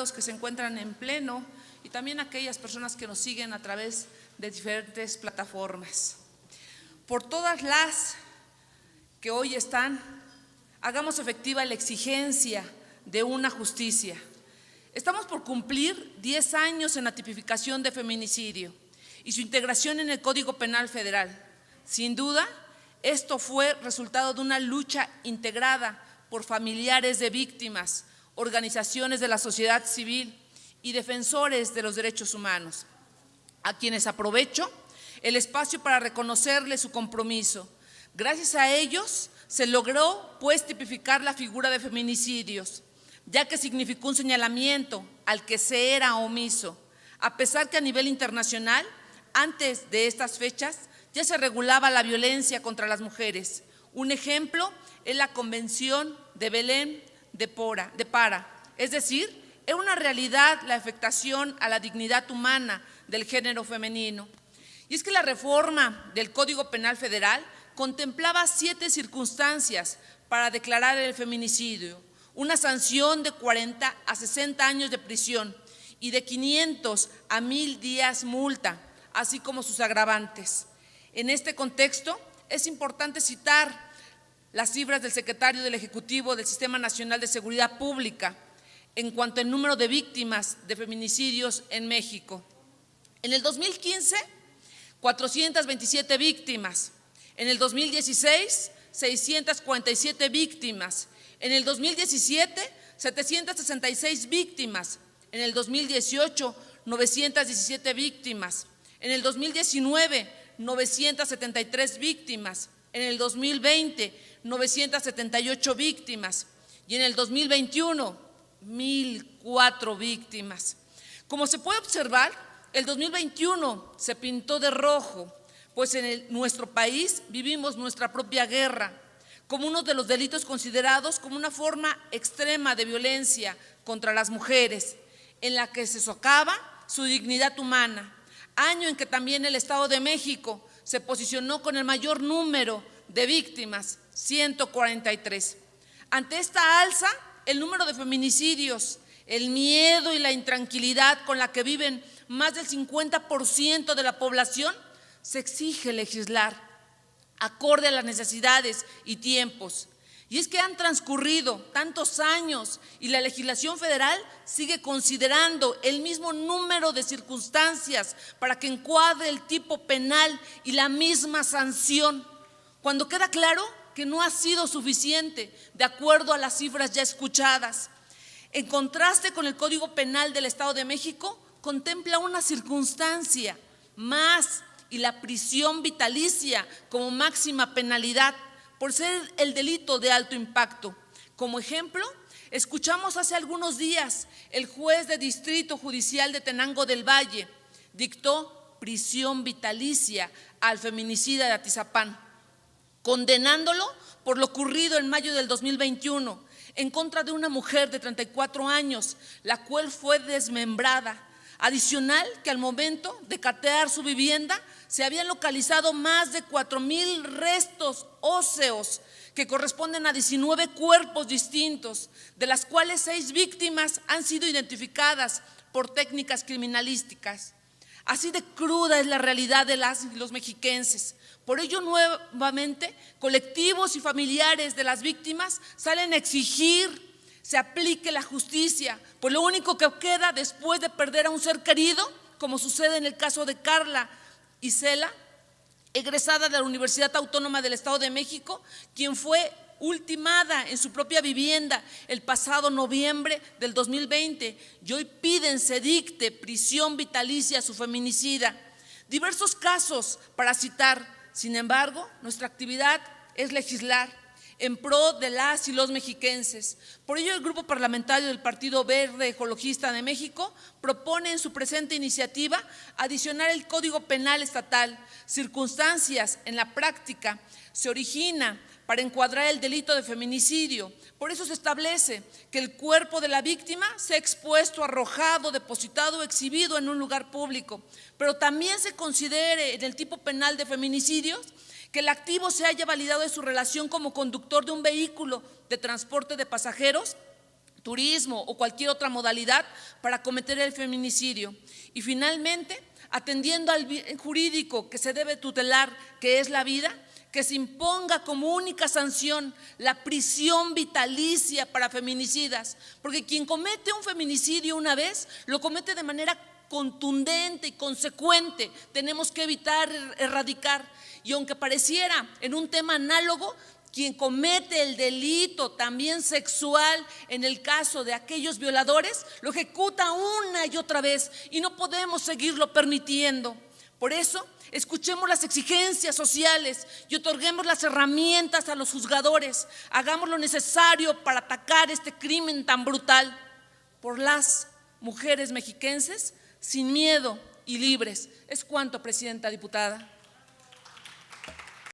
diputados que se encuentran en pleno y también aquellas personas que nos siguen a través de diferentes plataformas. Por todas las que hoy están, hagamos efectiva la exigencia de una justicia. Estamos por cumplir 10 años en la tipificación de feminicidio y su integración en el Código Penal Federal. Sin duda, esto fue resultado de una lucha integrada por familiares de víctimas, organizaciones de la sociedad civil y defensores de los derechos humanos, a quienes aprovecho el espacio para reconocerles su compromiso. Gracias a ellos se logró pues tipificar la figura de feminicidios, ya que significó un señalamiento al que se era omiso, a pesar que a nivel internacional, antes de estas fechas, ya se regulaba la violencia contra las mujeres. Un ejemplo es la Convención de Belém de Pará, es decir, es una realidad la afectación a la dignidad humana del género femenino. Y es que la reforma del Código Penal Federal contemplaba 7 circunstancias para declarar el feminicidio, una sanción de 40 a 60 años de prisión y de 500 a 1000 días multa, así como sus agravantes. En este contexto, es importante citar las cifras del secretario del Ejecutivo del Sistema Nacional de Seguridad Pública en cuanto al número de víctimas de feminicidios en México. En el 2015, 427 víctimas. En el 2016, 647 víctimas. En el 2017, 766 víctimas. En el 2018, 917 víctimas. En el 2019, 973 víctimas. En el 2020, 978 víctimas. Y en el 2021, 1004 víctimas. Como se puede observar, el 2021 se pintó de rojo, pues en nuestro país vivimos nuestra propia guerra, como uno de los delitos considerados como una forma extrema de violencia contra las mujeres, en la que se socava su dignidad humana, año en que también el Estado de México se posicionó con el mayor número de víctimas, 143. Ante esta alza, el número de feminicidios, el miedo y la intranquilidad con la que viven más del 50% de la población, se exige legislar acorde a las necesidades y tiempos. Y es que han transcurrido tantos años y la legislación federal sigue considerando el mismo número de circunstancias para que encuadre el tipo penal y la misma sanción, cuando queda claro que no ha sido suficiente de acuerdo a las cifras ya escuchadas. En contraste con el Código Penal del Estado de México, contempla una circunstancia más y la prisión vitalicia como máxima penalidad por ser el delito de alto impacto. Como ejemplo, escuchamos hace algunos días el juez de Distrito Judicial de Tenango del Valle dictó prisión vitalicia al feminicida de Atizapán, condenándolo por lo ocurrido en mayo del 2021 en contra de una mujer de 34 años, la cual fue desmembrada. Adicional que al momento de catear su vivienda se habían localizado más de 4,000 restos óseos que corresponden a 19 cuerpos distintos, de las cuales 6 víctimas han sido identificadas por técnicas criminalísticas. Así de cruda es la realidad de las y los mexiquenses. Por ello, nuevamente, colectivos y familiares de las víctimas salen a exigir se aplique la justicia, pues lo único que queda después de perder a un ser querido, como sucede en el caso de Carla Isela, egresada de la Universidad Autónoma del Estado de México, quien fue ultimada en su propia vivienda el pasado noviembre del 2020 y hoy piden se dicte prisión vitalicia a su feminicida. Diversos casos para citar. Sin embargo, nuestra actividad es legislar en pro de las y los mexiquenses. Por ello, el Grupo Parlamentario del Partido Verde Ecologista de México propone en su presente iniciativa adicionar el Código Penal Estatal circunstancias en la práctica se origina para encuadrar el delito de feminicidio. Por eso se establece que el cuerpo de la víctima sea expuesto, arrojado, depositado o exhibido en un lugar público, pero también se considere en el tipo penal de feminicidios que el activo se haya validado de su relación como conductor de un vehículo de transporte de pasajeros turismo o cualquier otra modalidad para cometer el feminicidio. Y finalmente, atendiendo al bien jurídico que se debe tutelar, que es la vida, que se imponga como única sanción la prisión vitalicia para feminicidas, porque quien comete un feminicidio una vez, lo comete de manera contundente y consecuente. Tenemos que evitar erradicar. Y aunque pareciera en un tema análogo, quien comete el delito también sexual en el caso de aquellos violadores, lo ejecuta una y otra vez y no podemos seguirlo permitiendo. Por eso, escuchemos las exigencias sociales y otorguemos las herramientas a los juzgadores. Hagamos lo necesario para atacar este crimen tan brutal por las mujeres mexiquenses sin miedo y libres. Es cuanto, presidenta diputada.